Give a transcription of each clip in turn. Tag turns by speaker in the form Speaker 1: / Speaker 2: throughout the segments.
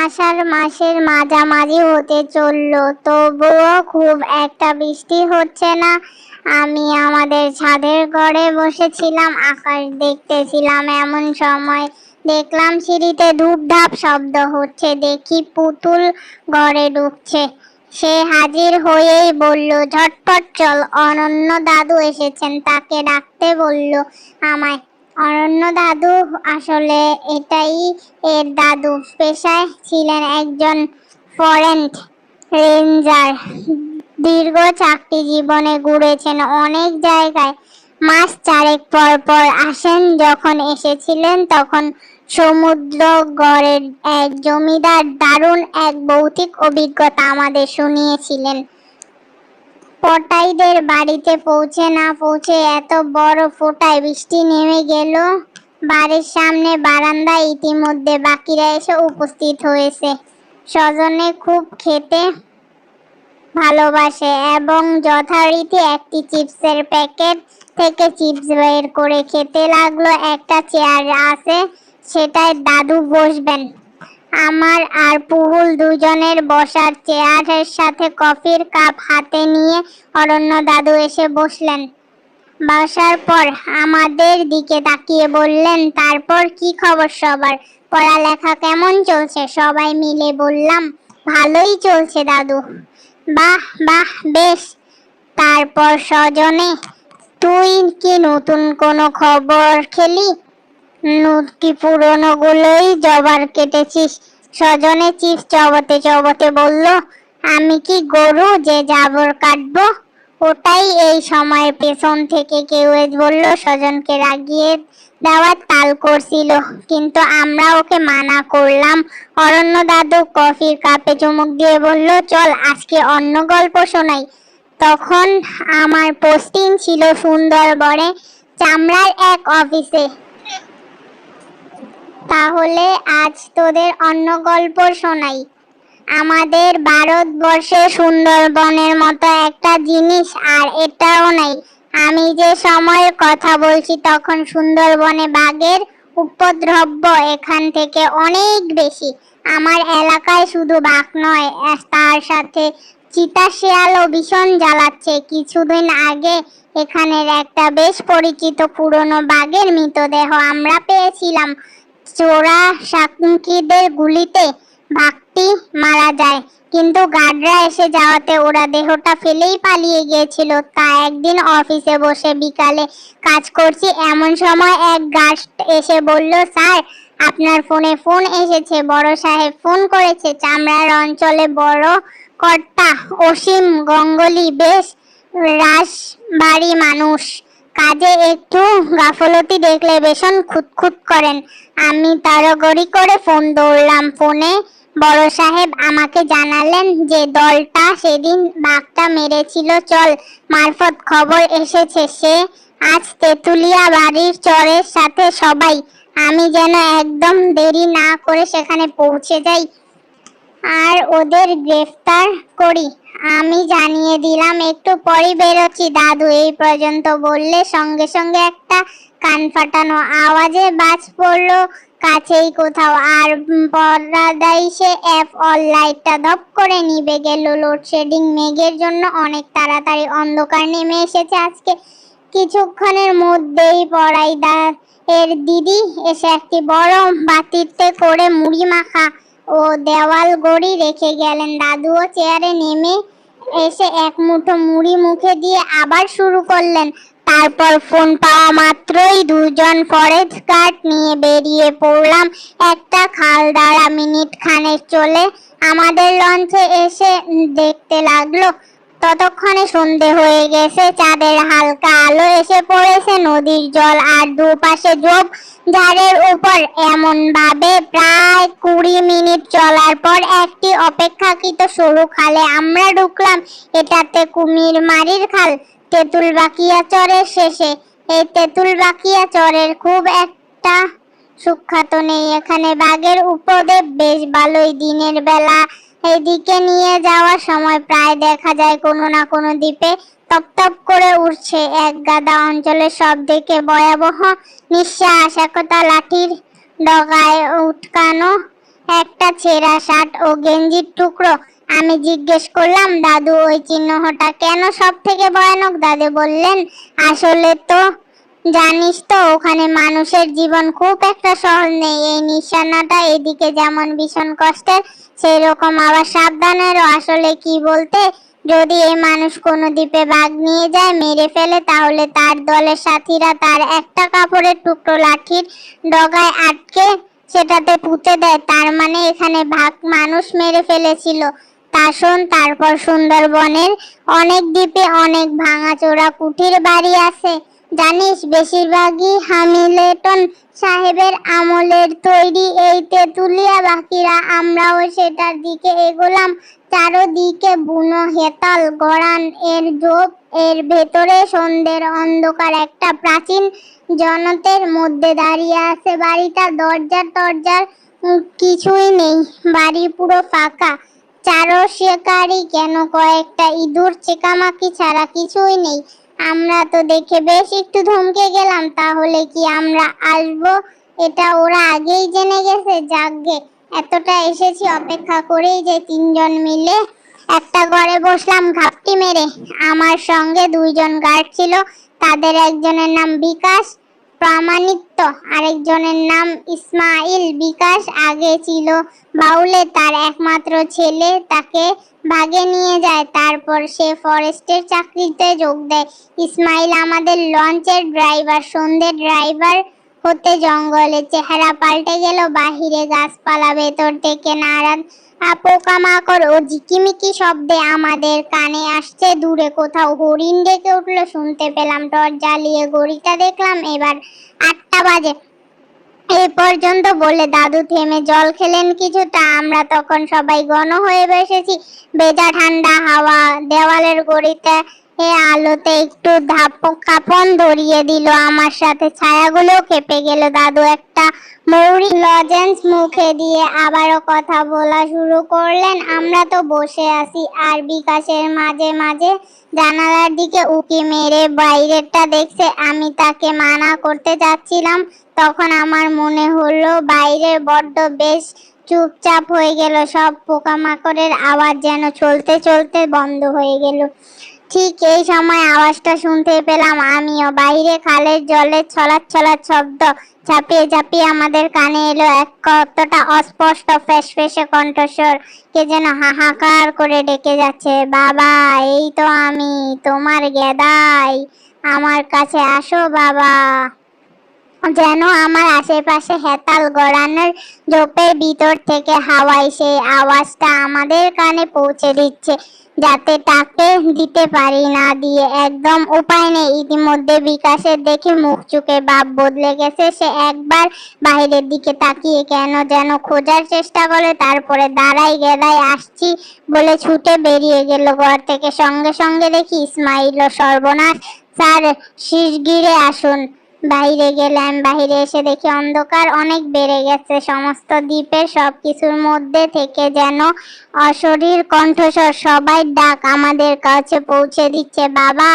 Speaker 1: আষাঢ় মাসের মাঝামাঝি হতে চললো, তবুও খুব একটা বৃষ্টি হচ্ছে না। আমি আমাদের ছাদের ঘরে বসেছিলাম, আকাশ দেখতেছিলাম। এমন সময় দেখলাম সিঁড়িতে ধূপধাপ শব্দ হচ্ছে। দেখি পুতুল ঘরে ঢুকছে। সে হাজির হয়েই বলল, ঝটপট চল, অনন্য দাদু এসেছেন, তাকে ডাকতে বলল আমায়। অরণ্য দাদু, আসলে এটাই এর দাদু। পেশায় ছিলেন একজন ফরেস্ট রেঞ্জার। দীর্ঘ চাকরি জীবনে ঘুরেছেন অনেক জায়গায়। মাস চারেক পর পর আসেন। যখন এসেছিলেন তখন সমুদ্রগড়ের এক জমিদার দারুণ এক ভৌতিক অভিজ্ঞতা আমাদের শুনিয়েছিলেন। পটাইদের বাড়িতে পৌঁছে না পৌঁছে এত বড় ফোঁটায় বৃষ্টি নেমে গেল। বাড়ির সামনে বারান্দায় ইতিমধ্যে বাকিরা এসে উপস্থিত হয়েছে। সজনে খুব খেতে ভালোবাসে এবং যথারীতি একটি চিপসের প্যাকেট থেকে চিপস বের করে খেতে লাগলো। একটা চেয়ার আছে, সেটায় দাদু বসবেন। আমার আর পুহুল দুজনের বসার চেয়ারের সাথে কফির কাপ হাতে নিয়ে অরণ্য দাদু এসে বসলেন। বসার পর আমাদের দিকে তাকিয়ে বললেন, তারপর কি খবর সবার? পড়ালেখা কেমন চলছে? সবাই মিলে বললাম, ভালোই চলছে দাদু। বাহ বাহ, বেশ। তারপর সজনে, তুই কি নতুন কোনো খবর খেলি, কি পুরনো গুলোই জবার কেটেছিস? সজনে চিপস চবাতে চবাতে বলল, আমি কি গরু যে জাবর কাটবো? ওটাই এই সময়ের পেছন থেকে কেউ বলল। সজনকে রাগিয়ে দেওয়ার তাল করছিল, কিন্তু আমরা ওকে মানা করলাম। অরণ্য দাদু কফির কাপে চুমুক দিয়ে বলল, চল আজকে অন্য গল্প শোনাই। তখন আমার পোস্টিং ছিল সুন্দরবনে চামড়ার এক অফিসে। তাহলে আজ তোদের অন্য গল্প শোনাই। আমাদের ভারতবর্ষে সুন্দরবনের মতো একটা জিনিস আর এটাও নাই। আমি যে সময়ের কথা বলছি তখন সুন্দরবনে বাঘের উপদ্রব এখান থেকে অনেক বেশি। আমার এলাকায় শুধু বাঘ নয়, তার সাথে চিতা শেয়ালও ভীষণ জ্বালাচ্ছে। কিছুদিন আগে এখানের একটা বেশ পরিচিত পুরনো বাঘের মৃতদেহ আমরা পেয়েছিলাম। চোরা সাকুঙ্কিদের গুলিতে বাঘটি মারা যায়, কিন্তু গার্ডরা এসে যাওয়াতে ওরা দেহটা ফেলেই পালিয়ে গিয়েছিল। তা একদিন অফিসে বসে বিকালে কাজ করছি, এমন সময় এক গার্ড এসে বলল, স্যার আপনার ফোনে ফোন এসেছে, বড় সাহেব ফোন করেছে। চামড়ার অঞ্চলে বড় কর্তা অসীম গঙ্গলি বেশ রাশবাড়ি মানুষ, কাজে একটু গাফলতি দেখলে ভীষণ খুঁতখুত করেন। আমি তাড়াহুড়ো করে ফোন ধরলাম। ফোনে বড় সাহেব আমাকে জানালেন যে দলটা সেদিন বাঘটা মেরেছিল চল মারফত খবর এসেছে, সে আজ তেঁতুলিয়া বাড়ির চরের সাথে সবাই। আমি যেন একদম দেরি না করে সেখানে পৌঁছে যাই আর ওদের গ্রেফতার করি। আমি জানিয়ে দিলাম একটু পরই বেরোচ্ছি। দাদু এই পর্যন্ত বললে সঙ্গে সঙ্গে একটা কান ফাটানো আওয়াজে বাজ পড়লো কাছেই কোথাও, আর পরাদাইসে এফ অল লাইটটা ধপ করে নিভে গেল। লোডশেডিং মেঘের জন্য অনেক তাড়াতাড়ি অন্ধকার নেমে এসেছে আজকে। কিছুক্ষণের মধ্যেই পড়াইদা এর দিদি এসে একটি বড় বাটিতে করে মুড়ি মাখা ও দেওয়াল গড়ি রেখে গেলেন। দাদুও চেয়ারে নেমে এসে এক মুঠো মুড়ি মুখে দিয়ে আবার শুরু করলেন। তারপর ফোন পাওয়া মাত্রই দুজন ফরেস্ট গার্ড নিয়ে বেরিয়ে পড়লাম। একটা খাল দ্বারা মিনিট খানেক চলে আমাদের লঞ্চে এসে দেখতে লাগলো। ততক্ষণে সন্ধে হয়ে গেছে। চাঁদের হালকা আলো এসে পড়েছে। নদীর জল আর দুপাশে ঝোপ ঝাড়ের উপর এমন ভাবে প্রায় 20 মিনিট চলার পর একটি অপেক্ষাকৃত সরু খালে আমরা ঢুকলাম। এটাতে কুমিরমারির খাল, তেঁতুলবাকিয়া চরের শেষে। এই তেঁতুলবাকিয়া চরের খুব একটা সুখ্যাত নেই। এখানে বাঘের উপদ্রব বেশ ভালোই। দিনের বেলা এদিকে নিয়ে যাওয়ার সময় প্রায় দেখা যায় কোনো না কোনো দ্বীপে তপ করে উঠছে এক গাদা। অঞ্চলের সব থেকে ভয়াবহ নিঃশ্বাস একতা লাঠির ডগায় উটকানো একটা ছেঁড়া শার্ট ও গেঞ্জির টুকরো। আমি জিজ্ঞেস করলাম, দাদু ওই চিহ্নটা কেন সব থেকে ভয়ানক? দাদু বললেন, আসলে তো জানিস তো ওখানে মানুষের জীবন খুব একটা সহজ নেই। এই নিশানাটা এদিকে যেমন ভীষণ কষ্টের, সেই রকম আবার সাবধানেরও। আসলে কি বলতে, যদি এই মানুষ কোনো দ্বীপে বাঘ নিয়ে যায়, মেরে ফেলে, তাহলে তার দলের সাথীরা তার একটা কাপড়ের টুকরো লাঠির ডগায় আটকে সেটাতে পুঁতে দেয়। তার মানে এখানে বাঘ মানুষ মেরে ফেলেছিল। তা শোন, তারপর সুন্দরবনের অনেক দ্বীপে অনেক ভাঙাচোরা কুঠির বাড়ি আছে জানিস, বেশিরভাগই হ্যামিল্টন সাহেবের আমলের তৈরি। এই তেঁতুলিয়া বাকিরা আমরাও সেটার দিকে এগোলাম। চারদিকে বুনো হেতাল গড়ান এর ঝোপ, এর ভেতরে সন্ধ্যের অন্ধকার একটা প্রাচীন জনতের মধ্যে দাঁড়িয়ে আছে বাড়িটা। দরজা টরজার কিছুই নেই, বাড়ি পুরো ফাঁকা। চারো শিকারি কেন, কয়েকটা ইঁদুর চেকামাকি ছাড়া কিছুই নেই। আমরা তো দেখে বেশ একটু ধমকে গেলাম। তাহলে কি আমরা আসবো এটা ওরা আগেই জেনে গেছে? যাকগে, এতটা এসেছি অপেক্ষা করেই যে তিনজন মিলে একটা ঘরে বসলাম ঘাপটি মেরে। আমার সঙ্গে দুইজন গার্ড ছিল। তাদের একজনের নাম বিকাশ প্রামাণিক, আরেকজনের নাম ইসমাইল। বিকাশ আগে ছিল বাউলে, তার একমাত্র ছেলে তাকে ভাগে নিয়ে যায়, তারপর সে ফরেস্টের চাকরিতে যোগ দেয়। ইসমাইল আমাদের লঞ্চের ড্রাইভার। সন্ধ্যে ড্রাইভার হতে জঙ্গলের চেহারা পাল্টে গেল। বাহিরে গাছপালা, ভেতর থেকে নানান পোকামাকড় ও ঝিকিমিকি শব্দে আমাদের কানে আসছে। দূরে কোথাও হরিণ ডেকে উঠলো শুনতে পেলাম। টর্চ জ্বালিয়ে ঘড়িটা দেখলাম, এবার 8টা বাজে। এই পর্যন্ত বলে দাদু থেমে জল খেলেন কিছুটা। আমরা তখন সবাই ঘন হয়ে বসেছি। ভেজা ঠান্ডা হাওয়া দেওয়ালের গড়িতে আলোতে একটু কাঁপন ধরিয়ে দিল। আমার সাথে ছায়াগুলো কেঁপে গেল। দাদু একটা মৌরি লজেন্স মুখে দিয়ে আবারও কথা বলা শুরু করলেন। আমরা তো বসে আছি আর বিকাশের মাঝে মাঝে জানালার দিকে উঁকি মেরে বাইরেটা দেখছে। আমি তাকে মানা করতে যাচ্ছিলাম, তখন আমার মনে হলো বাইরে বড্ড বেশ চুপচাপ হয়ে গেল। সব পোকামাকড়ের আওয়াজ যেন চলতে চলতে বন্ধ হয়ে গেল। ঠিক এই সময় আওয়াজটা শুনতে পেলাম আমিও। বাইরে খালের জলের ছলাৎ ছলাৎ শব্দ ঝাঁপিয়ে ঝাঁপিয়ে আমাদের কানে এলো। এক কতটা অস্পষ্ট ফ্যাসফ্যাসে কণ্ঠস্বর, কে যেন হাহাকার করে ডেকে যাচ্ছে, বাবা এই তো আমি, তোমার গেদাই, আমার কাছে আসো বাবা। যেন আমার আশেপাশে হেতাল গড়ানোর ঝোপের ভিতর থেকে হাওয়াই সেই আওয়াজটা আমাদের কানে পৌঁছে দিচ্ছে, যাতে তাকে দিতে পারি, না দিয়ে একদম উপায় নেই। ইতিমধ্যে বিকাশের দেখে মুখ চুকে ভাব বদলে গেছে। সে একবার বাইরের দিকে তাকিয়ে কেন যেন খোঁজার চেষ্টা করে, তারপরে দাঁড়াই গেদাই আসছি বলে ছুটে বেরিয়ে গেল ঘর থেকে। সঙ্গে সঙ্গে দেখি ইসমাইল, সর্বনাশ স্যার, শিগগিরই আসুন। বাইরে গেলাম। বাইরে এসে দেখি অন্ধকার অনেক বেড়ে গেছে। সমস্ত দ্বীপের সবকিছুর মধ্যে থেকে যেন অশরীর কণ্ঠস্বর, সবাই ডাক আমাদের কাছে পৌঁছে দিচ্ছে, বাবা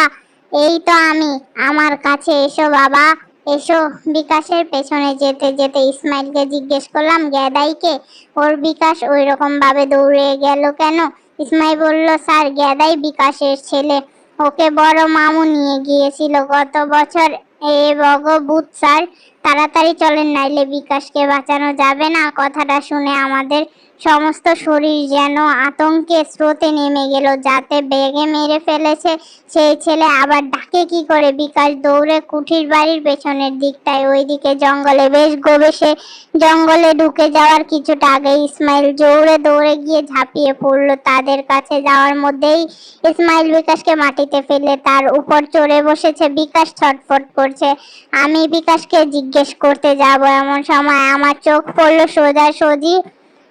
Speaker 1: এই তো আমি, আমার কাছে এসো বাবা এসো। বিকাশের পেছনে যেতে যেতে ইসমাইলকে জিজ্ঞেস করলাম, গেদাইকে? ওর বিকাশ ওই রকম ভাবে দৌড়ে গেল কেন? ইসমাইল বলল, স্যার গেদাই বিকাশের ছেলে, ওকে বড় মামু নিয়ে গিয়েছিল গত বছর। এ ভগবুত স্যার, তাড়াতাড়ি চলেন, নাইলে বিকাশকে বাঁচানো যাবে না। কথাটা শুনে আমাদের সমস্ত শরীর যেন আতঙ্কে স্রোতে নেমে গেল। যাতে বেগে মেরে ফেলেছে সেই ছেলে আবার ডাকে কি করে? বিকাশ দৌড়ে কুঠির বাড়ির পেছনের দিকটায়, ওইদিকে জঙ্গলে, বেশ গভীরে জঙ্গলে ঢুকে যাওয়ার কিছুটা আগে ইসমাইল জোরে দৌড়ে গিয়ে ঝাঁপিয়ে পড়লো। তাদের কাছে যাওয়ার মধ্যেই ইসমাইল বিকাশকে মাটিতে ফেলে তার উপর চড়ে বসেছে। বিকাশ ছটফট করছে। আমি বিকাশকে জিজ্ঞেস করতে যাব, এমন সময় আমার চোখ পড়লো সোজাসুজি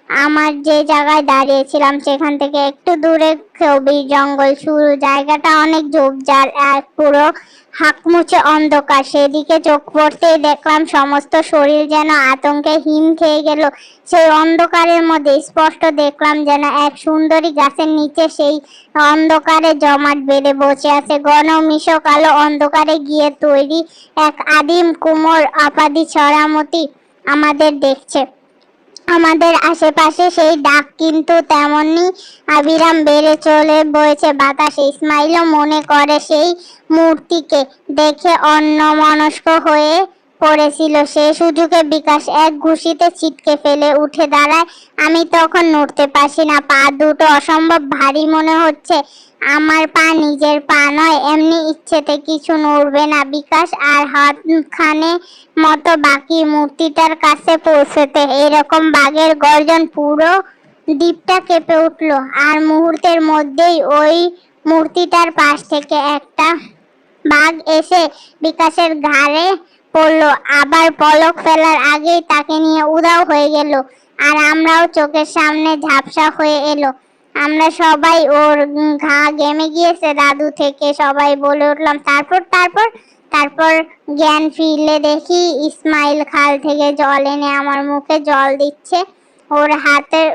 Speaker 1: আমার যে জায়গায় দাঁড়িয়েছিলাম সেখান থেকে একটু দূরে গভীর জঙ্গল শুরু। জায়গাটা অনেক ঝোপঝাড় আর পুরো হাকমুচে অন্ধকার। সেদিকে চোখ পড়তেই দেখলাম সমস্ত শরীর যেন আতঙ্কে হিম খেয়ে গেল। সেই অন্ধকারের মধ্যে স্পষ্ট দেখলাম যেন এক সুন্দরী গাছের নিচে সেই অন্ধকারে জমাট বেঁধে বসে আছে ঘন মিশো কালো অন্ধকারে গিয়ে তৈরি এক আদিম কুমোর আপাদি ছড়ামতি আমাদের দেখছে। আমাদের আশেপাশে সেই ডাক কিন্তু তেমনি অবিরাম বেড়ে চলে বয়েছে বাতাসে। ইসমাইলও মনে করে সেই মূর্তিকে দেখে অন্যমনস্ক হয়ে পড়েছিল। সেই সুযোগে বিকাশ এক ঘুষিতে ছিটকে ফেলে উঠে দাঁড়ায়। আমি তখন নড়তে পারছি না, পা দুটো অসম্ভব ভারী মনে হচ্ছে। আমার পা নিজের পা নয়, এমনি ইচ্ছেতে কিছু নড়বে না বিকাশ, আর হাতখানে মতো বাকি মূর্তিটার কাছে পৌঁছতে। এরকম বাঘের গর্জন, পুরো দ্বীপটা কেঁপে উঠলো। আর মুহূর্তের মধ্যেই ওই মূর্তিটার পাশ থেকে একটা বাঘ এসে বিকাশের ঘাড়ে পড়লো, আবার পলক ফেলার আগেই তাকে নিয়ে উধাও হয়ে গেল। আর আমরাও চোখের সামনে ঝাপসা হয়ে এলো। আমরা সবাই, ওর ঘা ঘেমে গিয়েছে দাদু থেকে সবাই বলে উঠলাম। তারপর তারপর তারপর জ্ঞান ফিরলে দেখি ইসমাইল খাল থেকে জল এনে আমার মুখে জল দিচ্ছে। ওর হাতের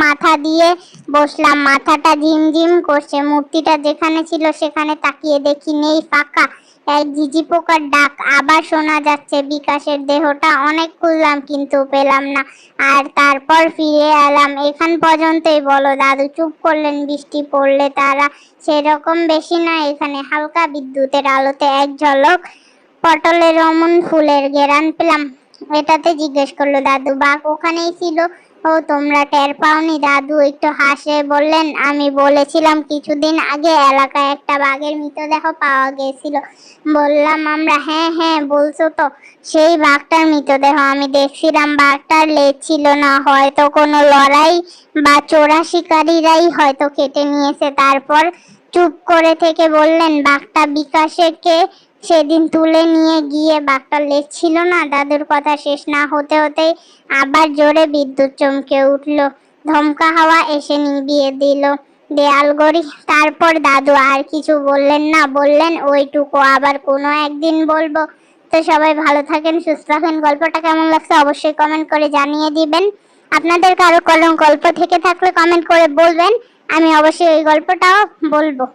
Speaker 1: মাথা দিয়ে বসলাম, মাথাটা ঝিমঝিম করছে। মূর্তিটা যেখানে ছিল সেখানে তাকিয়ে দেখি নেই, ফাঁকা। এক ঝিঝি পোকার ডাক আবার শোনা যাচ্ছে। বিকাশের দেহটা অনেক খুঁজলাম কিন্তু পেলাম না। আর তারপর ফিরে এলাম এখান পর্যন্তই। বলো দাদু চুপ করলেন। বৃষ্টি পড়লে তারা সেরকম বেশি না এখানে। হালকা বিদ্যুতের আলোতে এক ঝলক পটলের রমন ফুলের ঘেরান পেলাম। এটাতে জিজ্ঞেস করলো দাদু, বাঘ ওখানেই ছিল? ও তোমরা টের পাওনি? দাদু একটু হাসে বললেন, আমি বলেছিলাম কিছুদিন আগে এলাকায় একটা বাঘের মৃতদেহ পাওয়া গেছিল। বললাম আমরা। হ্যাঁ হ্যাঁ বলছো তো, সেই বাঘটার মৃতদেহ আমি দেখছিলাম। বাঘটার লেজ ছিল না, হয়তো কোনো লড়াই বা চোরা শিকারীরাই হয়তো কেটে নিয়েছে। তারপর চুপ করে থেকে বললেন, বাঘটা বিকাশকে সেদিন তুলে নিয়ে গিয়ে বাঘটার লেজ ছিল না? দাদুর কথা শেষ না হতে হতেই আবার জোরে বিদ্যুৎ চমকে উঠল। ধমকা হাওয়া এসে নিভিয়ে দিল দেয়াল গড়ি। তারপর দাদু আর কিছু বললেন না, বললেন ওইটুকু আবার কোনো একদিন বলবো। তো সবাই ভালো থাকেন, সুস্থ থাকেন। গল্পটা কেমন লাগছে অবশ্যই কমেন্ট করে জানিয়ে দিবেন। আপনাদের কারো কোনো গল্প থেকে থাকলে কমেন্ট করে বলবেন, আমি অবশ্যই ওই গল্পটাও বলবো।